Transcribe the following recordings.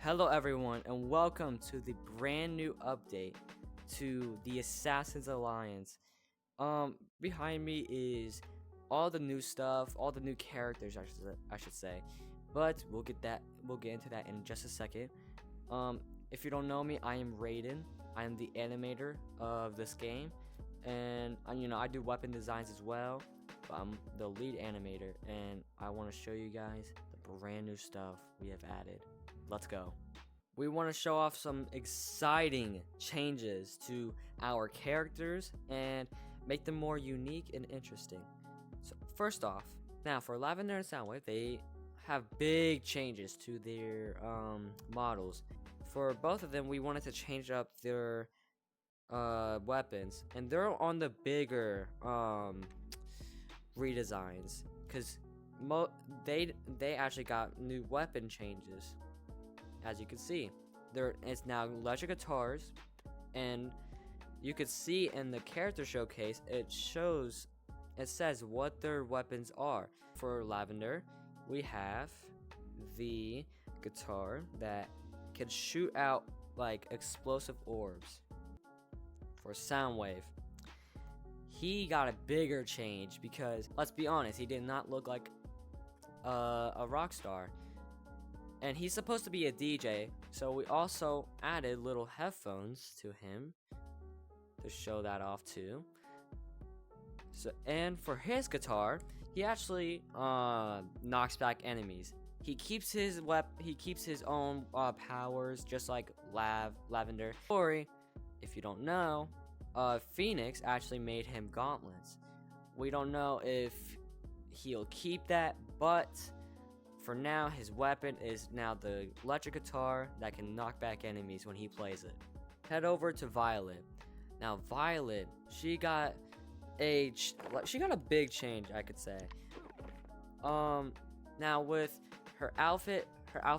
Hello everyone and welcome to the brand new update to the Assassin's Alliance. Behind me is all the new stuff, all the new characters I should say. But we'll get into that in just a second. If you don't know me, I am Raiden. I am the animator of this game, and I do weapon designs as well. But I'm the lead animator, and I want to show you guys the brand new stuff we have added. Let's go. We want to show off some exciting changes to our characters and make them more unique and interesting. So first off, now for Lavender and Soundwave, they have big changes to their models. For both of them, we wanted to change up their weapons, and they're on the bigger redesigns because they actually got new weapon changes. As you can see, it's now electric guitars, and you could see in the character showcase it says what their weapons are. For Lavender, we have the guitar that can shoot out like explosive orbs. For Soundwave, he got a bigger change because, let's be honest, he did not look like a rock star. And he's supposed to be a DJ, so we also added little headphones to him to show that off too. And for his guitar, he actually knocks back enemies. He keeps his own powers, just like Lavender. Sorry, if you don't know, Phoenix actually made him gauntlets. We don't know if he'll keep that, but for now, his weapon is now the electric guitar that can knock back enemies when he plays it. Head over to Violet. Now Violet, she got a big change, I could say. Now with her outfit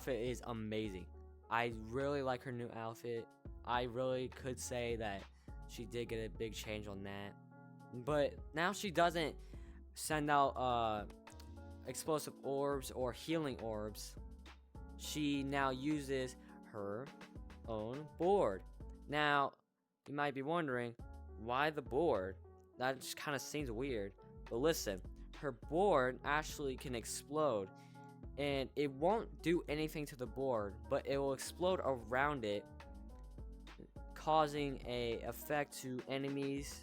is amazing. I really like her new outfit. I really could say that she did get a big change on that. But now she doesn't send out explosive orbs or healing orbs. She now uses her own board. Now, you might be wondering, why the board? That just kind of seems weird. But listen, her board actually can explode, and it won't do anything to the board, but it will explode around it, causing a effect to enemies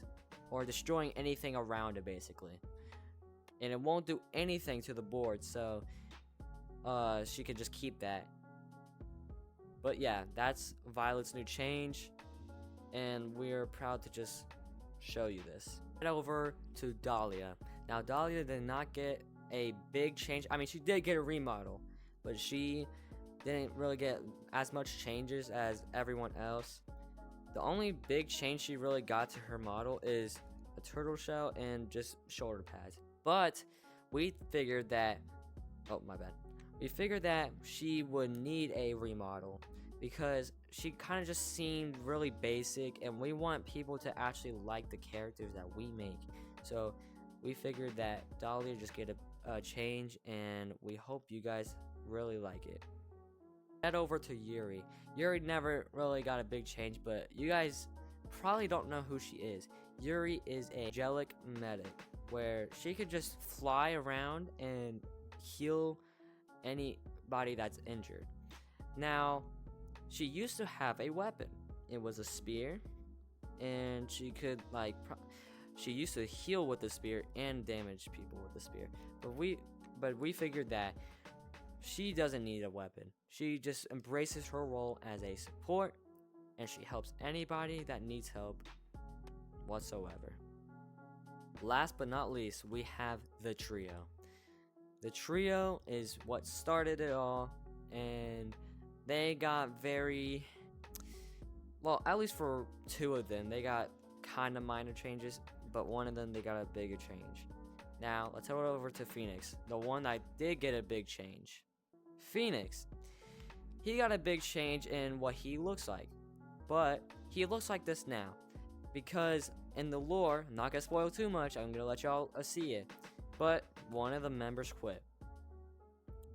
or destroying anything around it, basically. And it won't do anything to the board, so she can just keep that. But yeah, that's Violet's new change, and we're proud to just show you this. Head over to Dahlia. Now Dahlia did not get a big change. I mean, she did get a remodel, but she didn't really get as much changes as everyone else. The only big change she really got to her model is a turtle shell and just shoulder pads. But we figured that, we figured that she would need a remodel because she kind of just seemed really basic, and we want people to actually like the characters that we make. So we figured that Dahlia just get a change, and we hope you guys really like it. Head over to Yuri. Yuri never really got a big change, but you guys probably don't know who she is. Yuri is a angelic medic, where she could just fly around and heal anybody that's injured. Now, she used to have a weapon. It was a spear, and she could she used to heal with the spear and damage people with the spear. But we figured that she doesn't need a weapon. She just embraces her role as a support, and she helps anybody that needs help whatsoever. Last but not least, we have the trio. The trio is what started it all, and they got at least for two of them, they got kind of minor changes, but one of them, they got a bigger change. Now, let's head over to Phoenix, the one that did get a big change. Phoenix, he got a big change in what he looks like, but he looks like this now. Because in the lore, I'm not gonna spoil too much, I'm gonna let y'all see it, but one of the members quit.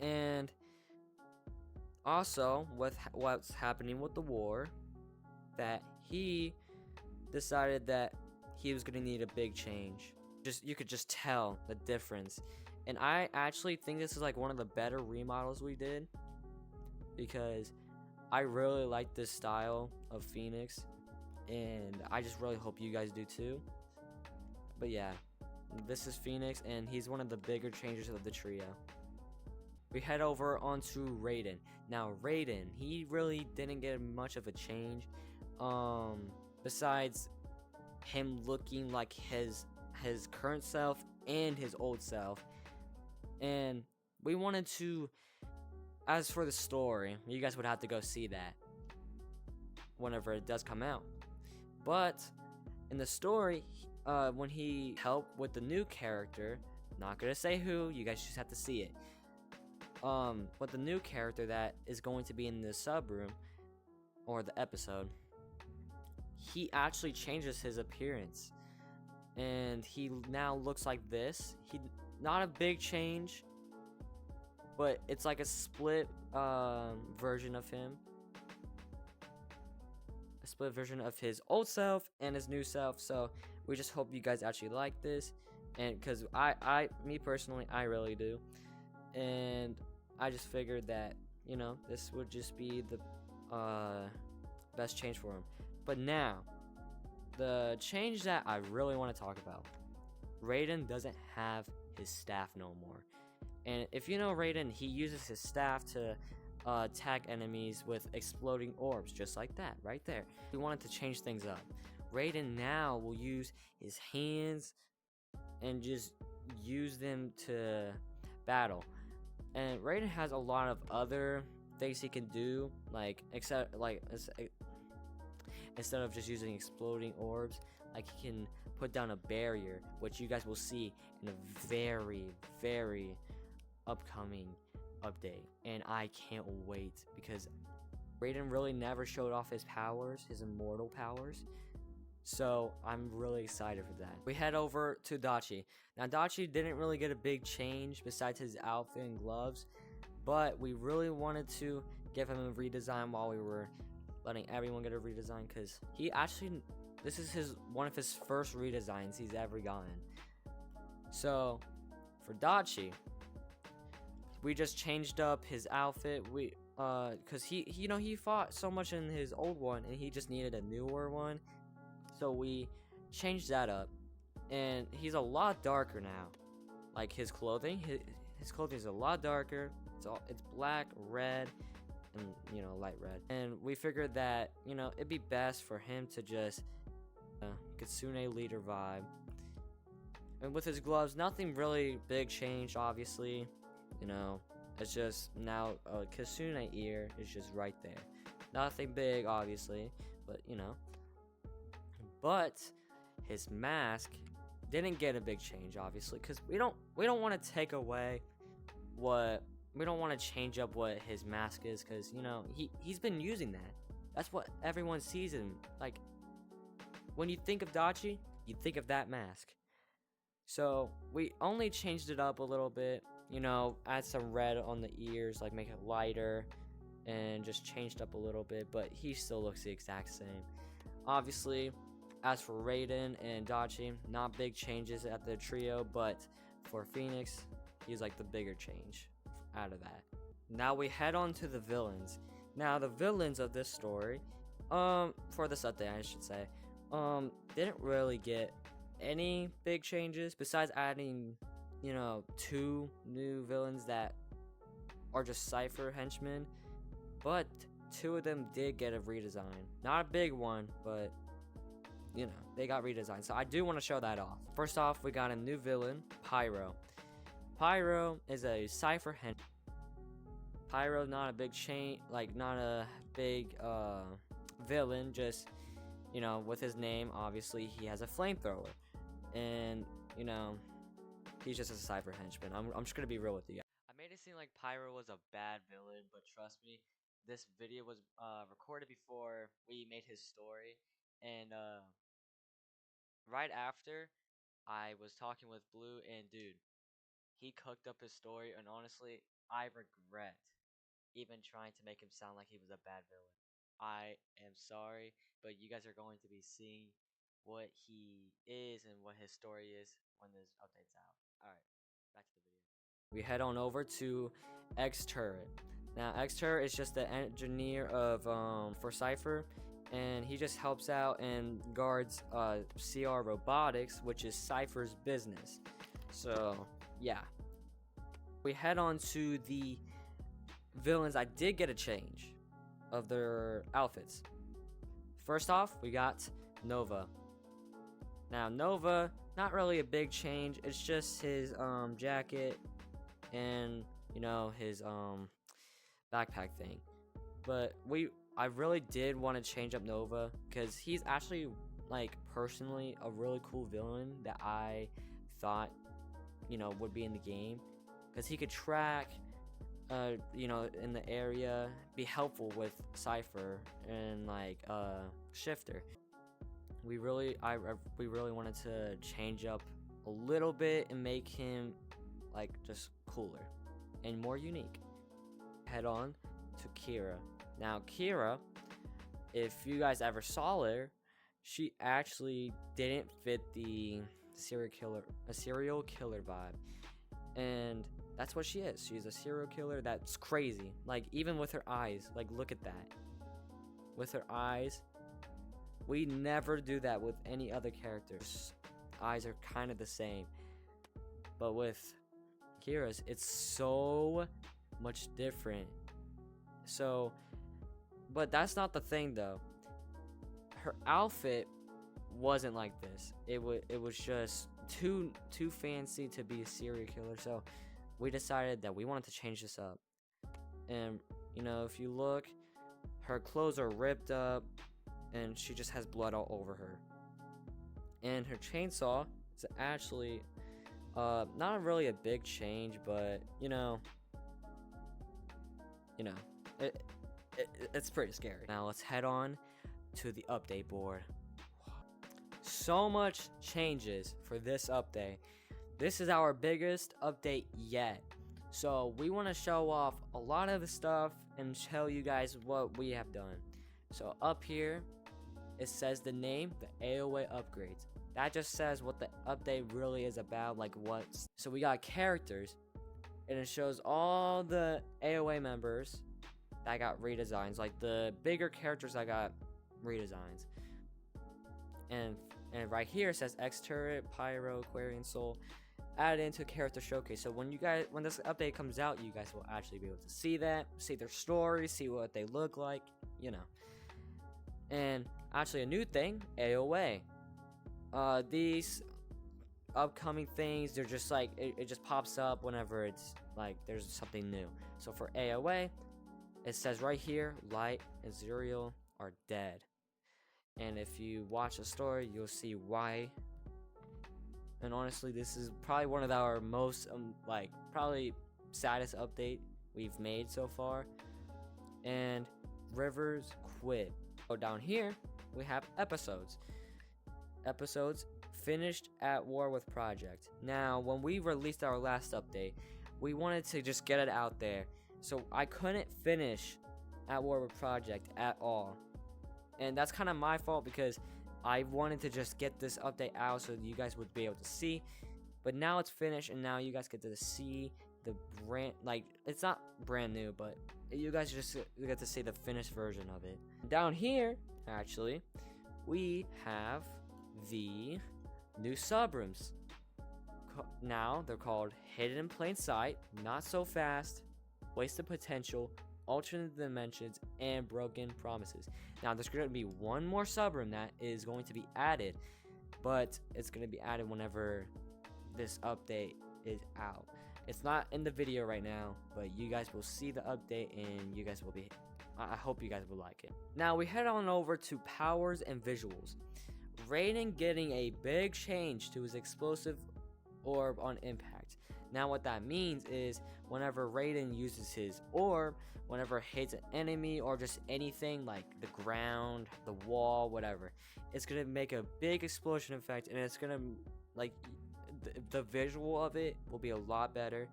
And Also, with what's happening with the war, that he decided that he was gonna need a big change. Just you could just tell the difference. And I actually think this is like one of the better remodels we did because I really like this style of Phoenix, and I just really hope you guys do too. But yeah, this is Phoenix, and he's one of the bigger changes of the trio. We head over onto Raiden. Now Raiden, he really didn't get much of a change. Besides him looking like his current self and his old self. And we wanted to, as for the story, you guys would have to go see that whenever it does come out. But in the story, when he helped with the new character, not gonna say who, you guys just have to see it. But the new character that is going to be in the sub room or the episode, he actually changes his appearance, and he now looks like this. He not a big change, but it's like a split version of him. A split version of his old self and his new self. So we just hope you guys actually like this, and because me personally, I really do, and I just figured that this would just be the best change for him. But now, the change that I really want to talk about, Raiden doesn't have his staff no more. And if you know Raiden, he uses his staff to attack enemies with exploding orbs, just like that, right there. We wanted to change things up. Raiden now will use his hands and just use them to battle. And Raiden has a lot of other things he can do, instead of just using exploding orbs, like he can put down a barrier, which you guys will see in a very, very upcoming update. And I can't wait because Raiden really never showed off his powers, his immortal powers. So I'm really excited for that. We head over to Dachi. Now Dachi didn't really get a big change besides his outfit and gloves, but we really wanted to give him a redesign while we were letting everyone get a redesign, because he actually, this is one of his first redesigns he's ever gotten. So for Dachi, we just changed up his outfit. Because he fought so much in his old one and he just needed a newer one. So we changed that up, and he's a lot darker now. Like his clothing, his clothing is a lot darker. It's black, red, and light red. And we figured that it'd be best for him to just Kitsune leader vibe. And with his gloves, nothing really big changed. Obviously, it's just now Kitsune ear is just right there. Nothing big, obviously, but But his mask didn't get a big change, obviously, because we don't want to take away we don't want to change up what his mask is, because he's been using that. That's what everyone sees him like. When you think of Dachi, you think of that mask. So we only changed it up a little bit, add some red on the ears, like make it lighter, and just changed up a little bit, but he still looks the exact same. Obviously, as for Raiden and Dachi, not big changes at the trio, but for Phoenix, he's like the bigger change out of that. Now we head on to the villains. Now the villains of this story, for this update I should say, didn't really get any big changes besides adding, 2 new villains that are just Cypher henchmen, but 2 of them did get a redesign. Not a big one, but they got redesigned. So I do want to show that off. First off, we got a new villain, Pyro. Pyro is a Cypher henchman. Pyro, not a big not a big villain, just with his name, obviously he has a flamethrower. And he's just a Cypher henchman. I'm just gonna be real with you guys. I made it seem like Pyro was a bad villain, but trust me, this video was recorded before we made his story, and right after, I was talking with Blue, and dude, he cooked up his story, and honestly, I regret even trying to make him sound like he was a bad villain. I am sorry, but you guys are going to be seeing what he is and what his story is when this update's out. Alright, back to the video. We head on over to X Turret. Now, X Turret is just the engineer of for Cypher, and he just helps out and guards CR Robotics, which is Cypher's business. So, yeah. We head on to the villains. I did get a change of their outfits. First off, we got Nova. Now, Nova, not really a big change. It's just his jacket and, you know, his backpack thing. But I really did want to change up Nova because he's actually, like, personally a really cool villain that I thought, you know, would be in the game, because he could track, you know, in the area, be helpful with Cypher and like Shifter. We really wanted to change up a little bit and make him like just cooler and more unique. Head on to Kira. Now, Kira, if you guys ever saw her, she actually didn't fit the serial killer vibe, and that's what she is. She's a serial killer. That's crazy. Like, even with her eyes, like, look at that. With her eyes, we never do that with any other characters. Eyes are kind of the same, but with Kira's, it's so much different. So, but that's not the thing though. Her outfit wasn't like this. It was just too fancy to be a serial killer. So we decided that we wanted to change this up. And you know, if you look, her clothes are ripped up and she just has blood all over her. And her chainsaw is actually not really a big change, but you know, it's pretty scary. Now let's head on to the update board. So much changes for this update. This is our biggest update yet. So we want to show off a lot of the stuff and tell you guys what we have done. So up here, it says the name, the AOA upgrades. That just says what the update really is about, like what's. So we got characters, and it shows all the AOA members that got redesigns, like the bigger characters that got redesigns. And right here it says X Turret, Pyro, Aquarian Soul, added into character showcase. So when this update comes out, you guys will actually be able to see that, see their stories, see what they look like, you know. And actually a new thing, AOA. These upcoming things, they're just like, it just pops up whenever it's like there's something new. So for AOA, it says right here, Light and Zuriel are dead. And if you watch the story, you'll see why. And honestly, this is probably one of our most like probably saddest update we've made so far. And Rivers quit. So down here we have episodes finished at war with project. Now when we released our last update, we wanted to just get it out there, so I couldn't finish at war with project at all, and that's kind of my fault because I wanted to just get this update out so you guys would be able to see. But now it's finished, and now you guys get to see the brand, like, it's not brand new, but you guys just get to see the finished version of it. Down here, actually, we have the new subrooms. Now they're called Hidden in Plain Sight, Not So Fast, Wasted Potential, Alternate Dimensions, and Broken Promises. Now there's going to be one more subroom that is going to be added, but it's going to be added whenever this update is out. It's not in the video right now, but you guys will see the update and you guys will be, I hope you guys will like it. Now we head on over to powers and visuals. Raiden getting a big change to his explosive orb on impact. Now what that means is whenever Raiden uses his orb, whenever it hits an enemy or just anything like the ground, the wall, whatever, it's gonna make a big explosion effect, and it's gonna, like, the visual of it will be a lot better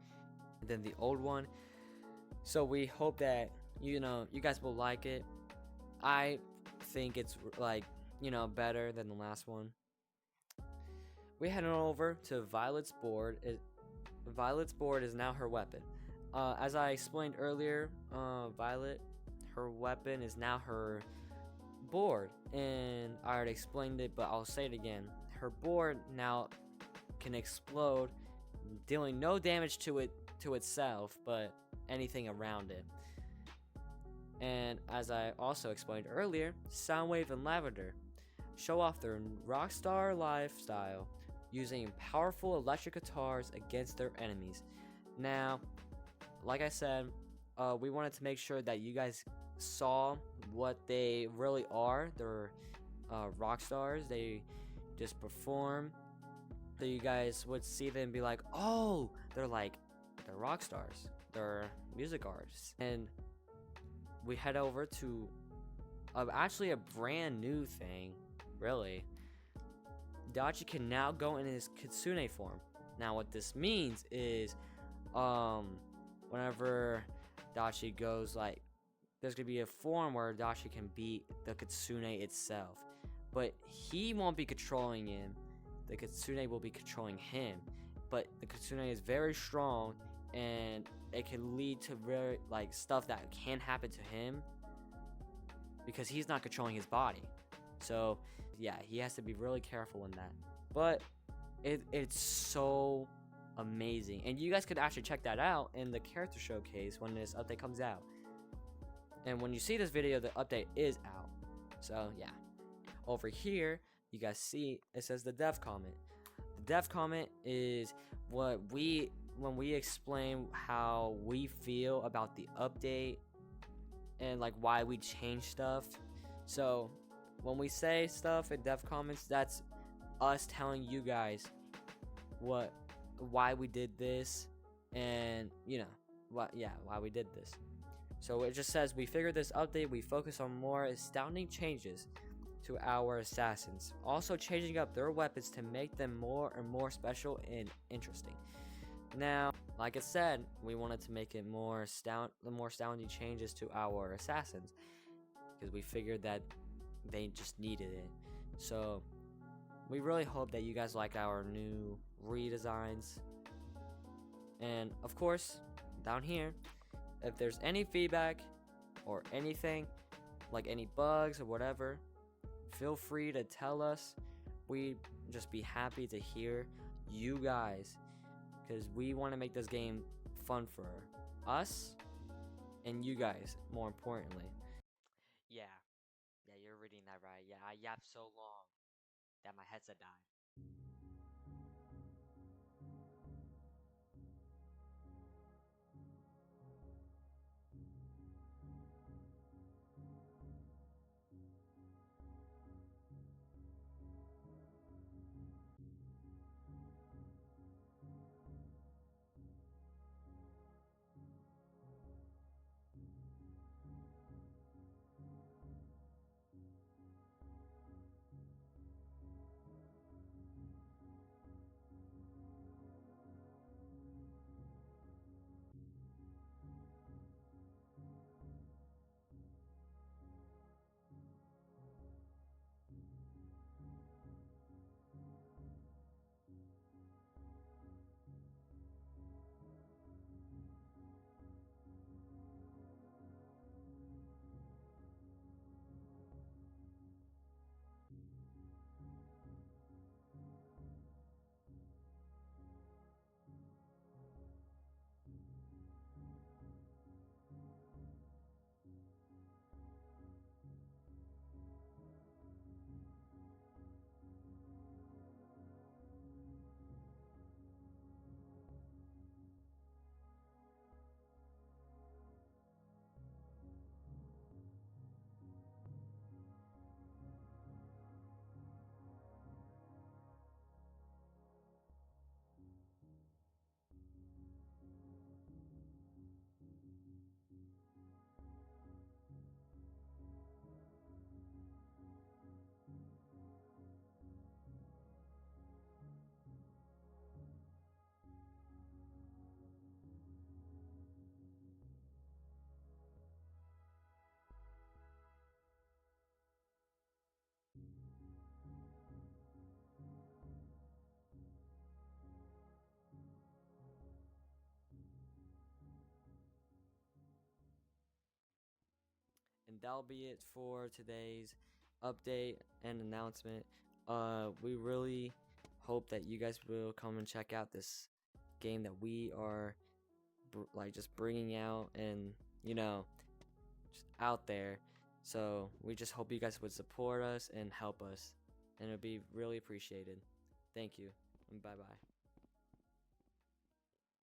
than the old one. So we hope that you guys will like it. I think it's like better than the last one. We head on over to Violet's board. Violet's board is now her weapon. As I explained earlier, Violet, her weapon is now her board, and I already explained it, but I'll say it again. Her board now can explode, dealing no damage to itself, but anything around it. And as I also explained earlier, Soundwave and Lavender show off their rockstar lifestyle using powerful electric guitars against their enemies. Now, like I said, we wanted to make sure that you guys saw what they really are. They're rock stars. They just perform, so you guys would see them and be like, oh, they're rock stars. They're music artists. And we head over to actually a brand new thing, really. Dachi can now go in his Kitsune form. Now what this means is whenever Dachi goes, there's gonna be a form where Dachi can beat the Kitsune itself, but he won't be controlling him. The Kitsune will be controlling him, but the Kitsune is very strong, and it can lead to very stuff that can happen to him because he's not controlling his body. So yeah, he has to be really careful in that. But it's so amazing, and you guys could actually check that out in the character showcase when this update comes out. And when you see this video, the update is out. So yeah, over here you guys see it says the dev comment. The dev comment is when we explain how we feel about the update and why we change stuff. So when we say stuff in dev comments, that's us telling you guys why we did this, and why we did this. So it just says, we figured this update we focus on more astounding changes to our assassins, also changing up their weapons to make them more and more special and interesting. Now, like I said, we wanted to make it more astounding changes to our assassins because we figured that they just needed it. So we really hope that you guys like our new redesigns. And of course, down here, if there's any feedback or anything, any bugs or whatever, feel free to tell us. We'd just be happy to hear you guys, because we want to make this game fun for us and you guys, more importantly. Yeah, you're reading that right. Yeah, I yapped so long that my headset died. And that'll be it for today's update and announcement. We really hope that you guys will come and check out this game that we are just bringing out, and just out there. So we just hope you guys would support us and help us, and it'll be really appreciated. Thank you, and bye bye.